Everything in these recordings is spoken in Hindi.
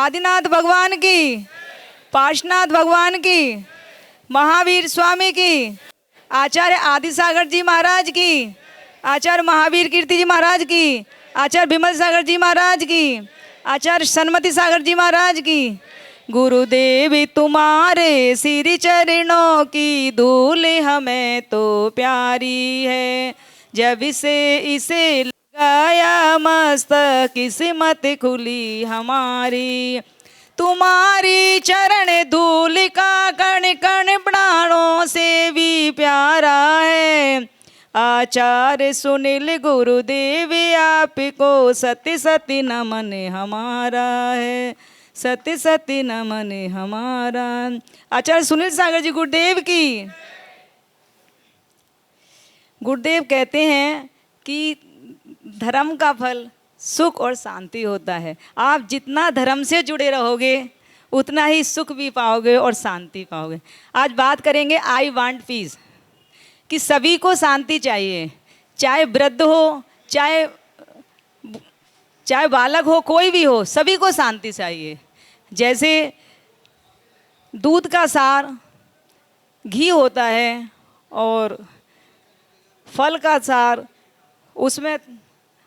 आदिनाथ भगवान की, पार्श्वनाथ भगवान की, महावीर स्वामी की, आचार्य आदिसागर जी महाराज की, आचार्य महावीर कीर्ति जी महाराज की, आचार्य विमल सागर जी महाराज की, आचार्य सन्मति सागर जी महाराज की। गुरुदेव तुम्हारे श्री चरणों की धूल हमें तो प्यारी है, जब से इसे लगाया मस्तक किस्मत खुली हमारी। तुम्हारी चरण धूल का कण कण प्राणों से भी प्यारा है। आचार्य सुनील गुरुदेव आपको सत्य सत्य नमन हमारा है, सत्य सत्य नमन हमारा। आचार्य सुनील सागर जी गुरुदेव की। गुरुदेव कहते हैं कि धर्म का फल सुख और शांति होता है। आप जितना धर्म से जुड़े रहोगे उतना ही सुख भी पाओगे और शांति पाओगे। आज बात करेंगे आई वांट पीस, कि सभी को शांति चाहिए, चाहे वृद्ध हो, चाहे बालक हो, कोई भी हो, सभी को शांति चाहिए। जैसे दूध का सार घी होता है और फल का सार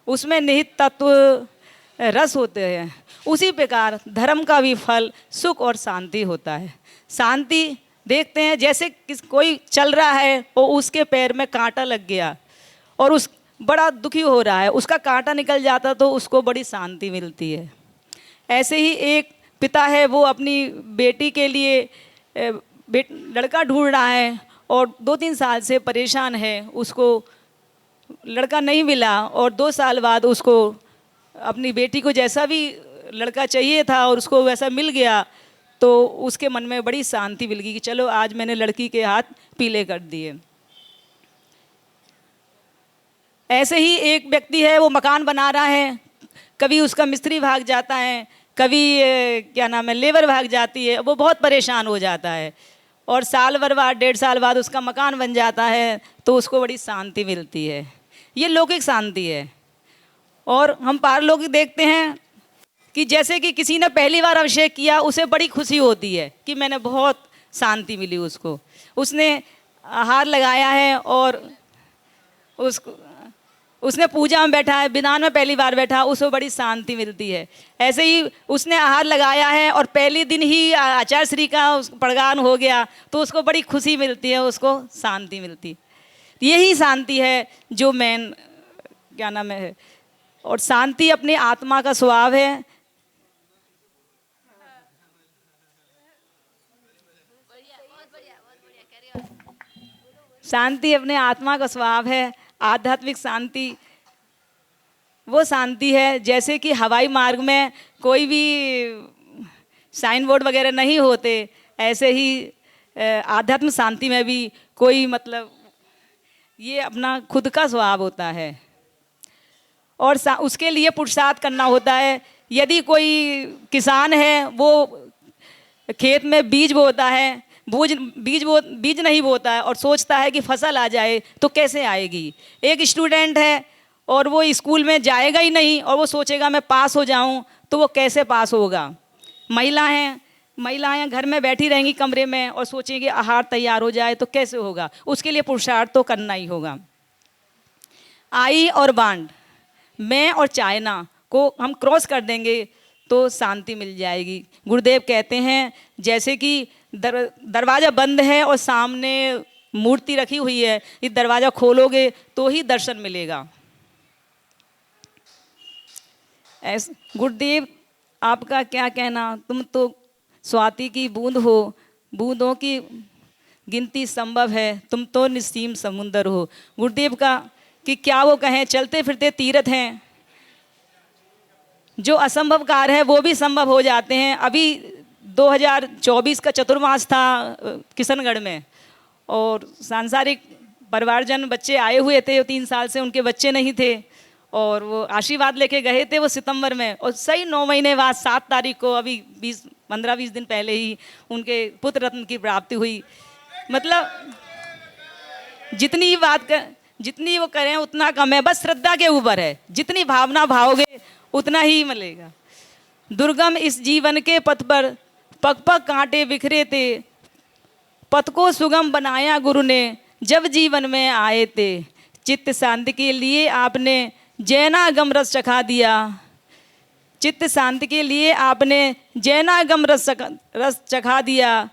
उसमें निहित तत्व रस होते हैं, उसी प्रकार धर्म का भी फल सुख और शांति होता है। शांति देखते हैं, जैसे कोई चल रहा है और उसके पैर में कांटा लग गया और उस बड़ा दुखी हो रहा है, उसका कांटा निकल जाता तो उसको बड़ी शांति मिलती है। ऐसे ही एक पिता है, वो अपनी बेटी के लिए लड़का ढूंढ रहा है और 2-3 साल से परेशान है, उसको लड़का नहीं मिला और 2 साल बाद उसको अपनी बेटी को जैसा भी लड़का चाहिए था और उसको वैसा मिल गया, तो उसके मन में बड़ी शांति मिल गई कि चलो आज मैंने लड़की के हाथ पीले कर दिए। ऐसे ही एक व्यक्ति है, वो मकान बना रहा है, कभी उसका मिस्त्री भाग जाता है, कभी लेबर भाग जाती है, वो बहुत परेशान हो जाता है और साल भर बाद 1.5 साल बाद उसका मकान बन जाता है तो उसको बड़ी शांति मिलती है। ये लौकिक शांति है। और हम पारलौकिक देखते हैं कि जैसे कि किसी ने पहली बार अभिषेक किया, उसे बड़ी खुशी होती है कि मैंने बहुत शांति मिली उसको, उसने हार लगाया है और उसने पूजा में बैठा है, विधान में पहली बार बैठा, उसको बड़ी शांति मिलती है। ऐसे ही उसने आहार लगाया है और पहले दिन ही आचार्य श्री का प्रगान हो गया तो उसको बड़ी खुशी मिलती है, उसको शांति मिलती। यही शांति है जो मेन है। और शांति अपनी आत्मा का स्वभाव है। शांति अपने आत्मा का स्वभाव है। आध्यात्मिक शांति वो शांति है जैसे कि हवाई मार्ग में कोई भी साइन बोर्ड वगैरह नहीं होते, ऐसे ही आध्यात्म शांति में भी कोई ये अपना खुद का स्वभाव होता है और उसके लिए पुरुषार्थ करना होता है। यदि कोई किसान है, वो खेत में बीज बोता है, बीज नहीं बोता है और सोचता है कि फसल आ जाए तो कैसे आएगी। एक स्टूडेंट है और वो स्कूल में जाएगा ही नहीं और वो सोचेगा मैं पास हो जाऊं, तो वो कैसे पास होगा। महिलाएं घर में बैठी रहेंगी कमरे में और सोचेंगी आहार तैयार हो जाए तो कैसे होगा। उसके लिए पुरुषार्थ तो करना ही होगा। आई और बांड, मैं और चाइना को हम क्रॉस कर देंगे तो शांति मिल जाएगी। गुरुदेव कहते हैं जैसे कि दरवाज़ा बंद है और सामने मूर्ति रखी हुई है, ये दरवाज़ा खोलोगे तो ही दर्शन मिलेगा। ऐसे गुरुदेव आपका क्या कहना, तुम तो स्वाति की बूंद हो, बूंदों की गिनती संभव है, तुम तो निस्सीम समुंदर हो। गुरुदेव का कि क्या वो कहें, चलते फिरते तीर्थ हैं, जो असंभव कार्य है वो भी संभव हो जाते हैं। अभी 2024 का चतुर्मास था किशनगढ़ में और सांसारिक परिवारजन बच्चे आए हुए थे, 3 साल से उनके बच्चे नहीं थे और वो आशीर्वाद लेके गए थे वो सितंबर में, और सही 9 महीने बाद 7 तारीख को अभी 15-20 दिन पहले ही उनके पुत्र रत्न की प्राप्ति हुई। जितनी वो करें उतना कम है, बस श्रद्धा के ऊपर है, जितनी भावना भाओगे उतना ही मिलेगा। दुर्गम इस जीवन के पथ पर पग पग कांटे बिखरे थे, पथ को सुगम बनाया गुरु ने जब जीवन में आए थे। चित्त शांति के लिए आपने जैनागम रस चखा दिया, चित्त शांति के लिए आपने जैनागम रस चखा दिया।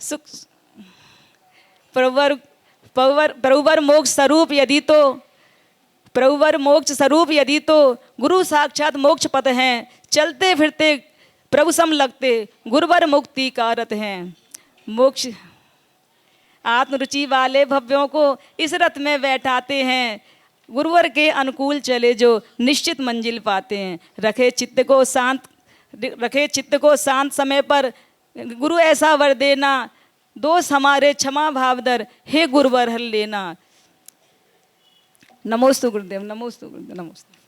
सुख प्रभुवर मोक्ष स्वरूप यदि तो, प्रभुवर मोक्ष स्वरूप यदि तो गुरु साक्षात मोक्ष पथ हैं। चलते फिरते प्रभु सम लगते गुरुवर मुक्ति का रथ हैं। मोक्ष आत्मरुचि वाले भव्यों को इस रथ में बैठाते हैं, गुरुवर के अनुकूल चले जो निश्चित मंजिल पाते हैं। रखे चित्त को शांत समय पर गुरु ऐसा वर देना, दोष हमारे क्षमा भावदर हे गुरुवर हर लेना। नमोस्तु गुरुदेव, नमोस्तु गुरुदेव, नमोस्तु।